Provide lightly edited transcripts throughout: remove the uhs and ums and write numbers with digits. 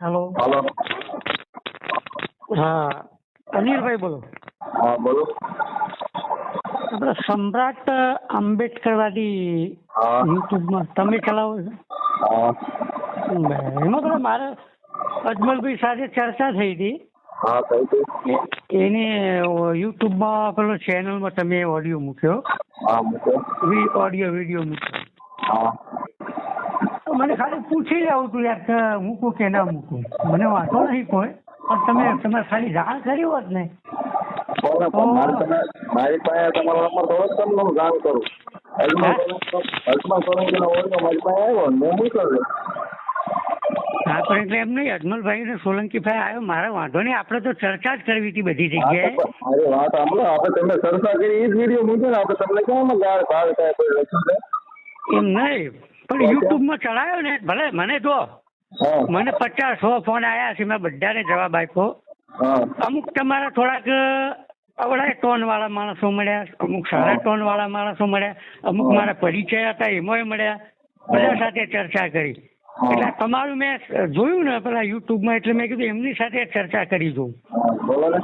Hello. હાલો. હા, અનિલભાઈ બોલો. હા બોલો. આપણે સમ્રાટ આંબેડકરવાદી હા. યુટ્યુબમાં તમે ચલાવો છો? હા. એમાં પેલા મારે અજમલભાઈ સાથે ચર્ચા થઈ હતી. હા થઈ હતી. એને યુટ્યુબમાં પેલો ચેનલમાં તમે ઓડિયો મૂક્યો. હા મૂકો. ઓડિયો વિડીયો મૂક્યો. હા. તો મને ખાલી પૂછી લેવું હતું યાર કે મૂકું કે ના મૂકું. મને વાંધો નહીં કોઈ, પણ તમે ખાલી જાણ કરી હોત ને બોલો તો મારી પાસે તમારો નંબર તો જ તમને હું જાણ કરું. અજમલ સોલંકીનો ઓડિયો મારી પાસે આવ્યો ને મેં મૂક્યો છે. હા, પણ એટલે એમ નહીં, અજમલભાઈ ને સોલંકીભાઈ આવ્યો, મારે વાંધો નહીં, આપણે તો ચર્ચા જ કરવી હતી બધી જગ્યાએ. મારી વાત સાંભળો, આપણે તમે ચર્ચા કરી એ જ વિડીયો મૂક્યો ને, આપણે તમને ક્યાં ગાળ ભાવ થાય કોઈ લખ્યું છે? એમ નહીં, પણ યુટ્યુબમાં ચડાયો ને, ભલે મને જો હા. મને 50-100 ફોન આવ્યા છે, મેં બધાને જવાબ આપ્યો. હા. અમુક તમારા થોડાક અવળાય ટોન વાળા માણસો મળ્યા, અમુક સારા ટોન વાળા માણસો મળ્યા, અમુક મારા પરિચય હતા એમાંય મળ્યા, બધા સાથે ચર્ચા કરી. એટલે તમારું મેં જોયું ને પેલા યુટ્યુબમાં, એટલે મેં કીધું એમની સાથે ચર્ચા કરી દઉં. બોલો ને.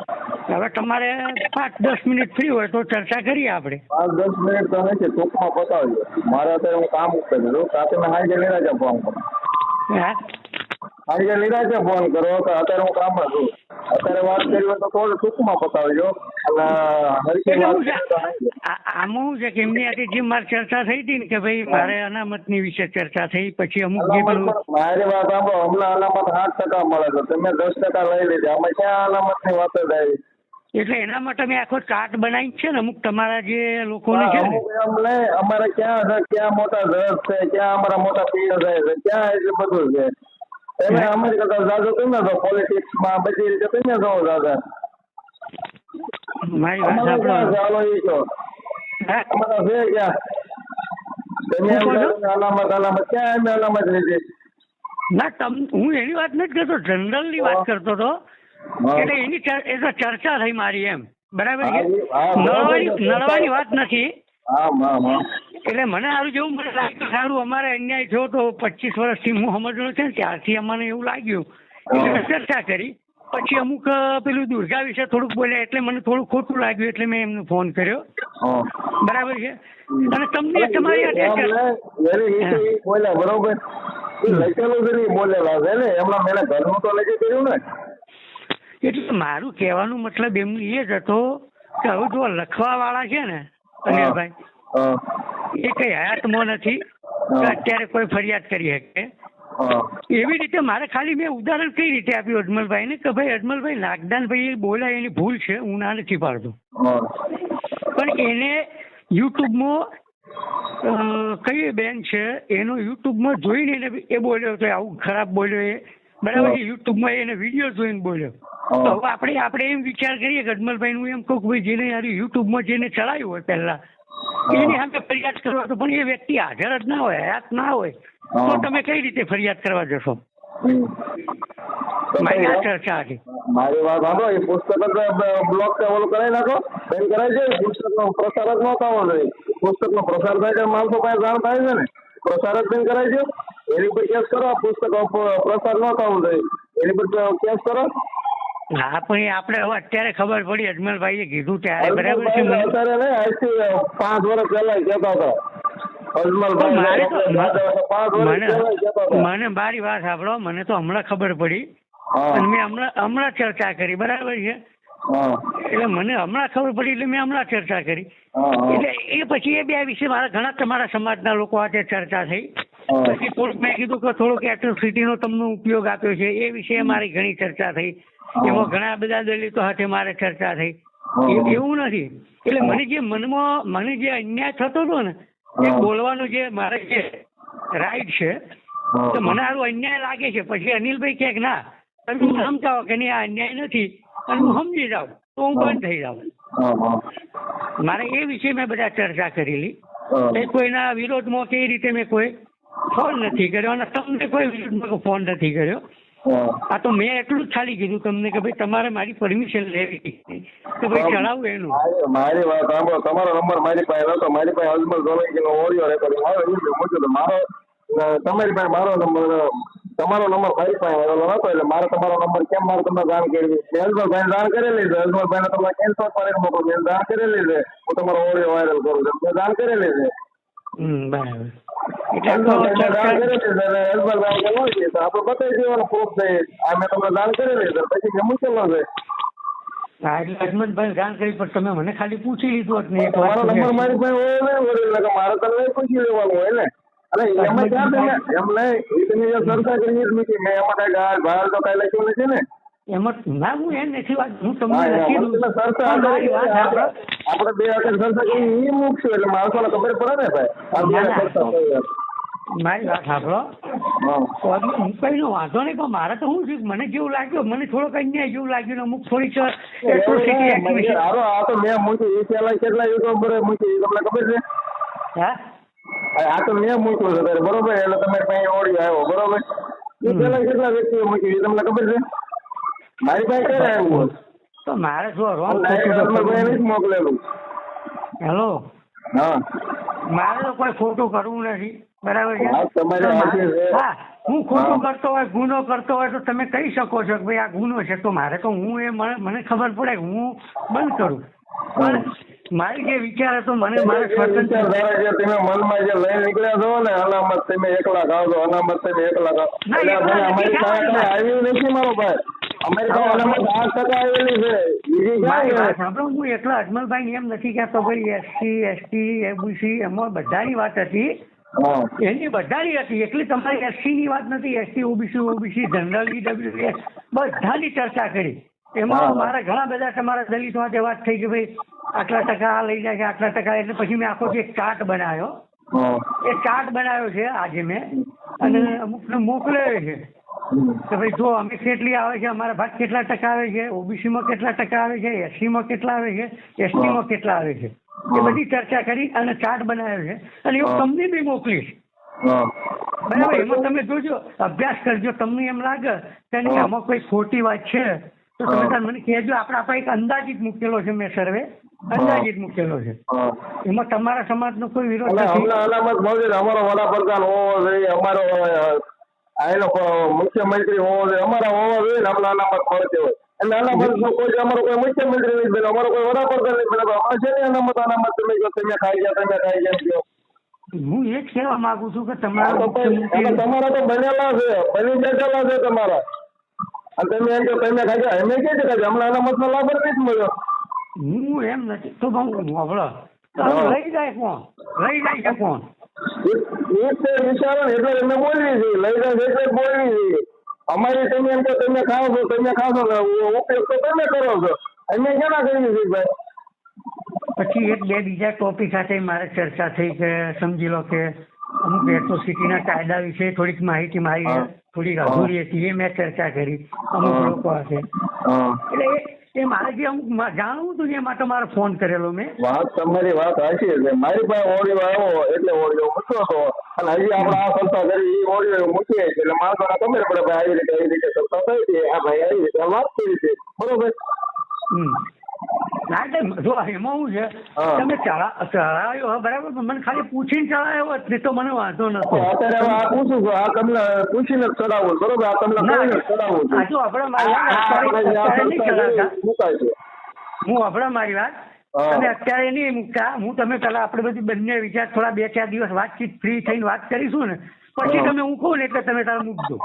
હવે તમારે 5-10 મિનિટ ફ્રી હોય તો ચર્ચા કરીએ આપણે. 5-10 મિનિટ તો નથી, ટૂંકમાં પતાવજો. મારે અત્યારે હું કામ ઉપર છું, સાથે મેં હાજર નિરાજે ફોન કરો. હા, હાજર નિરાજે ફોન કરો તો અત્યારે હું કામમાં છું. અત્યારે વાત કરી હોય તો થોડું ટૂંકમાં પતાવજો. અને હરકી એટલે વાત હું છે, કરીએ તો હાજર. આમાં શું છે કે એમની આજે જે મારી ચર્ચા થઈ હતી ને કે ભાઈ મારે અનામતની વિશે ચર્ચા થઈ, પછી અમુક જે પેલું મારી વાત સાંભળો, હમણાં અનામત 8% મળે છે, તમે 10% લઈ લીધી, અમે ક્યાં અનામતની વાત જ આવી? એટલે એના માટે મેં આખો ચાર્ટ બનાવી છે ને, અમુક તમારા જે લોકોને છે ને, અમુક એમ નહીં, અમારે ક્યાં છે, ક્યાં મોટા જજ છે, ક્યાં અમારા મોટા પીએસ છે, ક્યાં એટલું બધું છે. તમે અમારી કરતા જાજો તમે તો પોલિટિક્સમાં બધી રીતે તમે જો દાદા. મારી વાત અમારે ક્યાં સાંભળો. ચાલો એ કહો. હા? અમારા છે ક્યાં? તમે એમ કહો છો અનામત ક્યાં એમને અનામત લીધી? ના, હું એની વાત નથી કરતો, જનરલની વાત કરતો હતો. એટલે એની એ તો ચર્ચા થઈ મારી, એમ બરાબર છે. નળવાની વાત નથી. એટલે મને સારું જેવું મને લાગ્યું, સારું અમારે અન્યાય થયો તો 25 વર્ષથી હું સમજણો છે ને ત્યારથી અમને એવું લાગ્યું, એટલે ચર્ચા કરી. પછી અમુક પેલું દુર્ગા વિશે થોડુંક બોલ્યા, એટલે મને થોડું ખોટું લાગ્યું, એટલે મેં એમને ફોન કર્યો. બરાબર છે. અને તમને તમારી બોલ્યા બરોબર, લખેલું છે નહીં બોલેલા છે ને, એમના મેં ઘરનું તો નથી કર્યું ને. એટલે મારું કહેવાનું મતલબ એમનું એ જ હતો કે હવે જો લખવા વાળા છે ને અનિલભાઈ, એ કઈ હયાતમાં નથી કે અત્યારે કોઈ ફરિયાદ કરી શકે. એવી રીતે મારે ખાલી મેં ઉદાહરણ કઈ રીતે આપ્યું અજમલભાઈ ને કે ભાઈ અજમલભાઈ નાગદાનભાઈ બોલ્યા એની ભૂલ છે, હું ના નથી પાડતો, પણ એને યુટ્યુબમાં કઈ બેન છે એનો યુટ્યુબમાં જોઈને એને એ બોલ્યો તો આવું ખરાબ બોલ્યો એ, બરાબર છે. યુટ્યુબમાં એને વિડીયો જોઈને બોલ્યો. તો હવે આપણે એમ વિચાર કરીએ કે અજમલભાઈ હું એમ કહું કે ભાઈ જેને યુટ્યુબમાં જેને ચડાવ્યું હોય પહેલા એની સામે ફરિયાદ કરવા, તો પણ એ વ્યક્તિ હાજર જ ના હોય, હયાત ના હોય, તો તમે કઈ રીતે ફરિયાદ કરવા જશો? મારી આ ચર્ચા હતી. મારી વાત સાંભળો, એ પુસ્તક બ્લોક ઓલું કરાવી નાખો, બેન કરાય છે. પુસ્તકનો પ્રસાર જ ન થવો જોઈએ. પુસ્તકનો પ્રસાર થાય છે, માણસો પાસે જાણ થાય છે ને, પ્રસાર જ બેન કરાય છે. એની પર કેસ કરો. પુસ્તક પ્રસાર ન થવું જોઈએ, એની પર કેસ કરો. હા, પણ આપણે હવે અત્યારે ખબર પડી, અજમલભાઈએ કીધું ત્યારે, બરાબર છે. અત્યારે નહીં, આજથી 5 વર્ષ પહેલા કહેતા હતા મને મારી વાત સાંભળો, મને તો હમણાં ખબર પડી અને મેં હમણાં ચર્ચા કરી, બરાબર છે. એટલે મને હમણાં ખબર પડી એટલે મેં હમણાં ચર્ચા કરી. એટલે એ પછી એ બે વિશે મારા ઘણા તમારા સમાજના લોકો સાથે ચર્ચા થઈ. પછી થોડુંક મેં કીધું કે થોડોક એટ્રોસિટીનો તમને ઉપયોગ આપ્યો છે, એ વિશે મારી ઘણી ચર્ચા થઈ. એમાં ઘણા બધા દલિતો સાથે મારે ચર્ચા થઈ. એવું નથી, એટલે મને જે મનમાં મને જે અન્યાય થતો હતો ને, એ બોલવાનું જે મારે જે રાઈટ છે, તો મને આવું અન્યાય લાગે છે. પછી અનિલભાઈ કહે કે ના તમે સમજાવો કે નહીં આ અન્યાય નથી, અને હું સમજી જાઉં તો હું બંધ થઈ જાઉં. મારે એ વિશે મેં બધા ચર્ચા કરેલી. કોઈના વિરોધમાં કે એ રીતે મેં કોઈ ફોન નથી કર્યો, અને તમને કોઈ વિરોધમાં ફોન નથી કર્યો. આ તો મેં એટલું જ ખાલી કીધું તમને કે ભાઈ તમારે મારી પરમિશન લેવી કે ભાઈ ચડાવું એનું. મારી વાત સાંભળો, તમારો નંબર મારી પાસે નતો, મારી પાસે અજમલ સોલંકીનો ઓડિયો રેકોર્ડિંગ આવે, મારો તમારી પાસે મારો નંબર મારી પાસે આવેલો હતો એટલે મારે તમારો નંબર કેમ મારે તમને જાણ કરી હેલ્પરભાઈ જાણ કરેલી છે. હેલ્પરભાઈને તમે કેન્સલ કરીને મોકલો મેં જાણ કરેલી છે. હું તમારો ઓડિયો વાયરલ કરું છું મેં જાણ કરેલી છે. બરાબર. આપણે બતાવી દેવાનો પ્રૂફ છે આ મેં તમને જાણ કરેલી છે પછી મેં મૂકેલો છે. હા એટલે અજમતભાઈ જાણ કરી પણ તમે મને ખાલી પૂછી લીધું હોત ને તમારો નંબર મારી પાસે હોય ને મારે તમને પૂછી લેવાનું હોય ને. અરે એમાં ક્યાં તમે એમ નહીં તમે ચર્ચા કરી નથી મેં એમાં કઈ બહાર તો કઈ લખ્યું નથી ને એમાં ના હું એમ નથી વાત હું તમને લખી આપણે બે વખત ચર્ચા કરી એ મૂકશું એટલે માણસોને ખબર પડે ને ભાઈ મારી વાત સાંભળો કઈનો વાંધો નહીં પણ મારે તો શું છે મને જેવું લાગ્યું મને થોડોક અન્યાય જેવું લાગ્યું ને અમુક થોડીક આ તો મેં મૂક્યું એ પેલા કેટલા યુટ્યુબર મૂક્યું તમને ખબર છે? હા આ તો મેં મૂક્યું છે બરોબર એટલે તમારી પાસે ઓડિયો આવ્યો બરોબર એ પેલા કેટલા વ્યક્તિઓ મૂક્યું એ તમને ખબર છે? મારી પાસે ક્યારે આવ્યું તો મારે જો રોંગ મોકલેલું. હેલો હા મારે તો કોઈ ખોટું કરવું નથી બરાબર છે. હા હું ખોટું કરતો હોય ગુનો કરતો હોય તો તમે કહી શકો છો કે ભાઈ આ ગુનો છે તો મારે તો હું એ મને ખબર પડે હું બંધ કરું પણ મારી જે વિચાર હતો મને મારે સ્વતંત્ર તમે મનમાં જે લઈ નીકળ્યા છો ને અનામત તમે એકલા ખાવ છો અનામત તમે એકલા ખાવ અમારી પાસે આવ્યું નથી મારો ભાઈ અમારી પાસે અનામત 8% આવેલી છે. સાંભળો હું એકલા અજમલભાઈ એમ નથી કહેતો ભાઈ SC ST OBC એમાં બધાની વાત હતી એની બધાની હતી એકલી તમારી SC ની વાત નથી. ST OBC જનરલ EWS બધાની ચર્ચા કરી એમાં મારા ઘણા બધા તમારા દલિતો સાથે વાત થઈ કે ભાઈ આટલા ટકા આ લઈ જાય છે આટલા ટકા એટલે પછી મેં આખો એક ચાર્ટ બનાવ્યો. એ ચાર્ટ બનાવ્યો છે આજે મેં અને અમુકને મોકલ્યો છે કે ભાઈ જો અમે કેટલી આવે છે અમારા ભાગ કેટલા ટકા આવે છે OBC માં કેટલા ટકા આવે છે SC માં કેટલા આવે છે ST માં કેટલા આવે છે એ બધી ચર્ચા કરી અને ચાર્ટ બનાવ્યો છે અને એવું તમને બી મોકલીશ બરાબર. એમાં તમે જોજો અભ્યાસ કરજો તમને એમ લાગે કે આમાં કોઈ ખોટી વાત છે તો તમે મને કહેજો. આપણે એક અંદાજિત મૂકેલો છે મેં સર્વે અંદાજિત મૂકેલો છે એમાં તમારા સમાજનો કોઈ વિરોધ નથી. અમારો વડાપ્રધાન હોવો જોઈએ અમારો આનો મુખ્યમંત્રી હોવો જોઈએ અમારા હોવા જોઈએ ને અમને અનામત મળતી હોય એટલે અનામત કોઈ અમારો કોઈ મુખ્યમંત્રી નહીં બને અમારો કોઈ વડાપ્રધાન નહીં બને અમારે છે ને અનામત તમે જો તમે ખાઈ ગયા હું એ જ કહેવા માંગુ છું કે તમારા તો બનેલા છે બની બેઠેલા છે તમારા અને તમે એમ કે તમે ખાઈ અમે કે છે કે હમણાં અનામતનો લાભ નથી મળ્યો. હું એમ નથી તો હમણાં લઈ જાય છે કોણ વિચારો ને એટલે અમે બોલવી છીએ લઈ જાય એટલે બોલવી છીએ અમારી તમે એમ કે તમે ખાઓ છો ઉપયોગ તો તમે કરો છો અમે ક્યાં કરીએ છીએ ભાઈ. પછી એક બે બીજા ટોપિક સાથે મારે ચર્ચા થઈ કે સમજી લો કે અમુક એટ્રોસિટીના કાયદા વિશે થોડીક માહિતી મારી થોડીક અધૂરી હતી એ મેં ચર્ચા કરી અમુક લોકો હશે એટલે એ મારે જે અમુક જાણવું હતું એ માટે મારો ફોન કરેલો મેં. વાત તમારી વાત સાચી છે મારી પાસે ઓડિયો આવ્યો એટલે ઓડિયો મૂક્યો હતો અને હજી આપણે આ ચર્ચા કરી એ ઓડિયો મૂકીએ છીએ એટલે માણસોને ખબર પડે ભાઈ આવી રીતે ચર્ચા થઈ છે આ ભાઈ આવી રીતે વાત કરી છે બરોબર. ના એટલે જો એમાં શું છે તમે ચડાવ્યો બરાબર મને ખાલી પૂછીને ચડાવ્યો જ તો મને વાંધો નતો. અત્યારે આ પૂછું છું આ તમને પૂછીને ચડાવું બરોબર આ તમને ચડાવું હું હમણાં મારી વાત તમે અત્યારે નહીં મૂકતા હું તમે પેલા આપણે બધી બંને વિચાર થોડા 2-4 દિવસ વાતચીત ફ્રી થઈને વાત કરીશું ને પછી તમે મૂકો ને એટલે તમે તારે મૂકજો.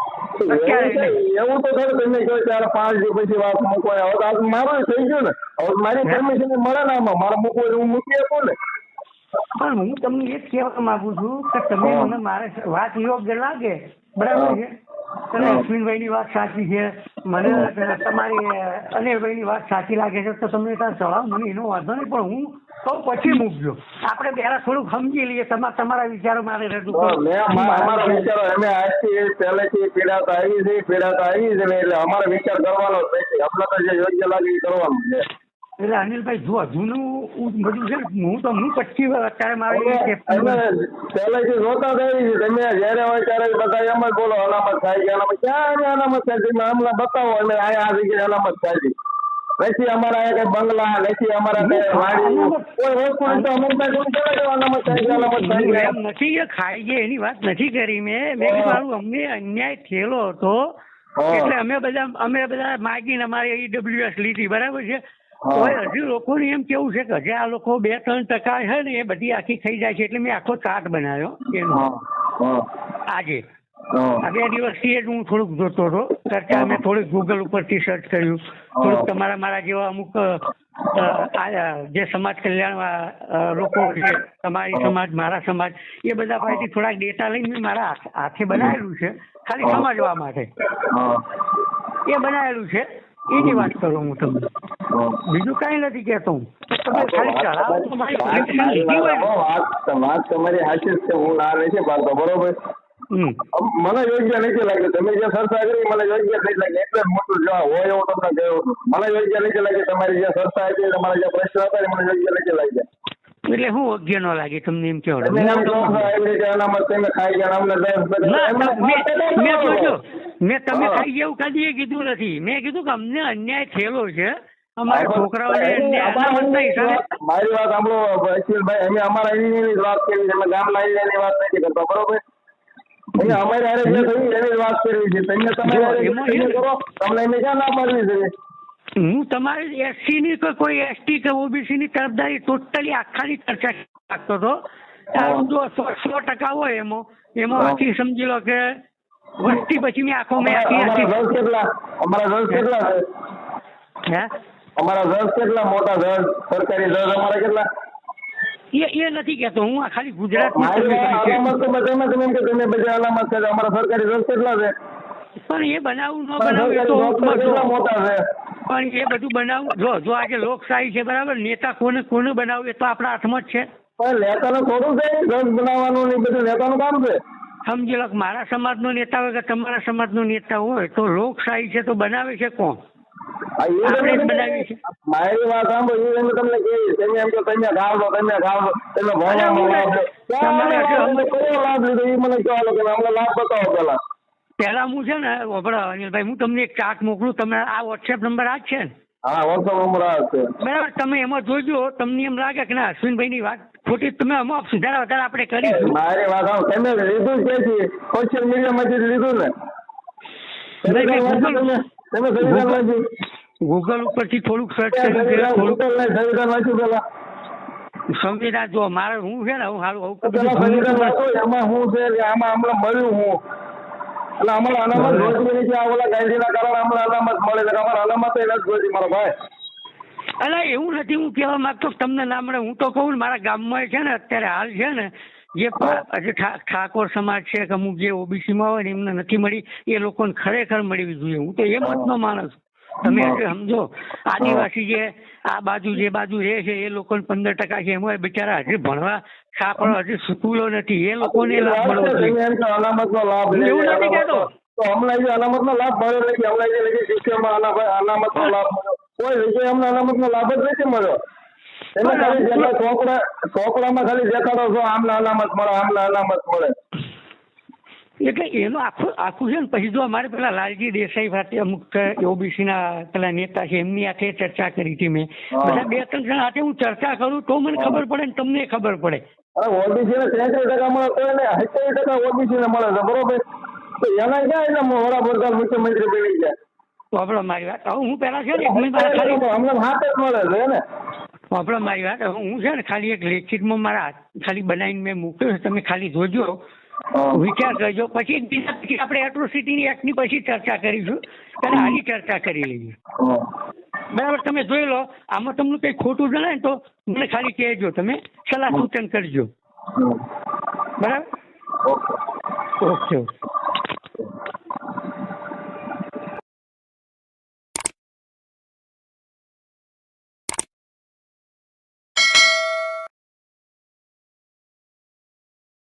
એવું તો ખરું તમે કહો ત્યારે 5 દિવસ પછી વાત મૂકો હવે મારું થઈ ગયું ને હવે મારી પરમિશન મળે ને આમાં મારે મૂકવું હું મૂકી આપું ને. પણ હું તમને એ જ કહેવા માંગુ છું કે તમે મને મારે વાત યોગ્ય લાગે બરાબર છે અને અશ્વિનભાઈની વાત સાચી છે મને તમારી અનિલભાઈની વાત સાચી લાગે છે તો તમે ત્યાં ચડાવો મને એનો વાંધો નહીં પણ હું કહું પછી મૂકજો આપણે પહેલા થોડુંક સમજી લઈએ તમારા વિચારો મારે રજૂ અમારા વિચારો અમે આજથી પહેલેથી પીડાતા આવી છે એટલે અમારો વિચાર કરવાનો જ નથી આપણે તો જે યોગ્ય લાગે એ કરવાનું છે. એટલે અનિલભાઈ જો હજુનું બધું છે ને હું 25 અત્યારે મારી પહેલેથી જોતા થઈ છે તમે જયારે હોય ત્યારે બધા એમ જ બોલો અનામત થાય છે અનામત ક્યાં અનામત થાય છે હમણાં બતાવો અમે આ જગ્યાએ અનામત થાય છે નથી અમારા કઈ બંગલા, નથી અમારા કઈ વાડી, કોઈ વસ્તુ નહીં તો અમુક અનામત થાય છે, અનામત થાય છે. એમ નથી કે ખાઈ જાય એની વાત નથી કરી મેં કીધું મારું અમને અન્યાય થયેલો હતો એટલે અમે બધા માગીને અમારે EWS લીધી બરાબર છે. હજુ લોકોને એમ કેવું છે કે હજી આ લોકો 2-3% છે ને એ બધી આખી થઈ જાય છે એટલે મેં આખો ચાર્ટ બનાવ્યો એનો આજે આ 2 દિવસથી જ હું થોડુંક જોતો હતો ચર્ચા મેં થોડીક ગૂગલ ઉપરથી સર્ચ કર્યું થોડુંક મારા જેવા અમુક જે સમાજ કલ્યાણ લોકો છે તમારી સમાજ મારા સમાજ એ બધા પાસેથી થોડાક ડેટા લઈને મેં મારા હાથે બનાવેલું છે ખાલી સમજવા માટે એ બનાવેલું છે એની વાત કરું હું તમને બીજું કઈ નથી કહેતો હું તમે ખાલી ચલાવો તમારી પરીક્ષા લીધી હોય ને વાત તમારી સાચી જ છે હું ના નથી પાડતો બરોબર મને યોગ્ય નથી લાગ્યું તમે જે ચર્ચા કરી મને યોગ્ય નથી લાગે એટલે જ મોટું જવાબ હોય એવું તમને કહ્યું મને યોગ્ય નથી લાગે તમારી જે ચર્ચા હતી તમારા જે પ્રશ્ન હતા મને યોગ્ય નથી લાગ્યા એટલે હું યોગ્ય ન લાગે તમને એમ કેવો મેં તમે ખાઈ ગયા એવું કદી કીધું નથી મેં કીધું કે અમને અન્યાય થયેલો છે અમારા છોકરાઓને મારી વાત સાંભળો અશ્વિનભાઈ અમે અમારા એની વાત કરી અમે ગામના એની વાત નથી કરતા બરોબર અમારે હારે જે થયું એની વાત કરવી છે તમને કરો તમને એને ક્યાં ના પાડવી છે હું તમારી SC ની કે કોઈ ST કે OBC ની તરફદારી ટોટલી આખાની ચર્ચા કરતો હતો તારું જો 100% હોય એમાં આખી સમજી લો કે વસ્તી પછી મેં આખો મેં અમારા જજ કેટલા છે હે અમારા જજ કેટલા મોટા જજ સરકારી જજ અમારા કેટલા એ નથી કેતો હું આ ખાલી ગુજરાત તમે બધા અનામત છે અમારા સરકારી જજ કેટલા છે પણ એ બનાવવું ન બનાવવું મોટા છે પણ એ બધું બનાવવું જો આજે લોકશાહી છે બરાબર નેતા કોને બનાવવું એ તો આપણા હાથમાં જ છે પણ નેતાનું થોડું છે જજ બનાવવાનું ને બધું નેતાનું કામ છે સમજી લો મારા સમાજનો નેતા હોય કે તમારા સમાજનો નેતા હોય તો લોકશાહી છે તો બનાવે છે કોણ આપણે જ બનાવીએ છીએ મારી વાત સાંભળો એ તમને કહી તમે એમ કે તમે ગાવ દો તમે લાભ લીધો એ મને કહેવા કે અમને લાભ બતાવો પેલા હું છે ને અનિલભાઈ હું તમને એક ચાર્ટ મોકલું તમે આ WhatsApp નંબર આ જ છે ને હા WhatsApp નંબર આ છે બરાબર તમે એમાં જોજો તમને એમ લાગે કે ના અશ્વિનભાઈ ની વાત ખોટી તમે અમુક સુધારા વધારે આપણે કરીશું મારી વાત તમે લીધું છે સોશિયલ મીડિયા માંથી લીધું ને ગૂગલ ઉપરથી થોડુંક સર્ચ કર્યું સંવિધાન જો મારે હું છે ને હું સારું એમાં હું છે કે આમાં હમણાં મળ્યું હું એટલે અમારે અનામત જોઈતી નથી આ ઓલા ગાંધીના કારણે અમને અનામત મળે છે અમારે અનામત નથી જોઈતી મારો ભાઈ અલા એવું નથી હું કહેવા માંગતો તમને ના મળે હું તો કહું ને મારા ગામમાં છે ને અત્યારે હાલ છે ને જે ઠાકોર સમાજ છે કે અમુક જે OBC માં હોય ને એમને નથી મળી એ લોકોને ખરેખર મળવી જોઈએ હું તો એ મતનો માણસ તમે સમજો આદિવાસી જે આ બાજુ રહે છે એ લોકોને 15% છે એમાં બિચારા હજી ભણવા છાપડો હજી સ્કૂલો નથી એ લોકોને લાભ મળવો જોઈએ અનામતનો લાભ એવું નથી કહેતો તો હમણાં જે અનામતનો લાભ મળ્યો નથી હમણાં જે લગી શિક્ષણમાં અનામતનો લાભ મળ્યો કોઈ જગ્યાએ અમને અનામતનો લાભ જ નથી મળ્યો એમાં ખાલી ચોપડામાં ખાલી દેખાડો છો આમને અનામત મળે એટલે એનું આખું છે ને પછી જો અમારે પેલા લાલજી દેસાઈ સાથે અમુક OBC ના પેલા નેતા છે એમની સાથે ચર્ચા કરી હતી મેં બધા 2-3 જણા સાથે હું ચર્ચા કરું તો મને ખબર પડે ને તમને ખબર પડે OBC ને 33% મળે તો એને 70% OBC ને મળે છે બરોબર તો એના ક્યાં એટલે વડાપ્રધાન મુખ્યમંત્રી બની ગયા વાપરો મારી વાત હવે હું પેલા છે ને ખાલી અમને હાથ જ મળે છે ને વાપરો મારી વાત હું છે ને ખાલી એક લેખિતમાં મારા ખાલી બનાવીને મેં મૂક્યો છે તમે ખાલી જોજો વિચાર કરજો પછી આપણે એટ્રોસિટી એક્ટની પછી ચર્ચા કરીશું અને આની ચર્ચા કરી લઈએ બરાબર તમે જોઈ લો આમાં તમને કઈ ખોટું જણાય ને તો મને ખાલી કહેજો તમે સલાહ સૂચન કરજો બરાબર ઓકે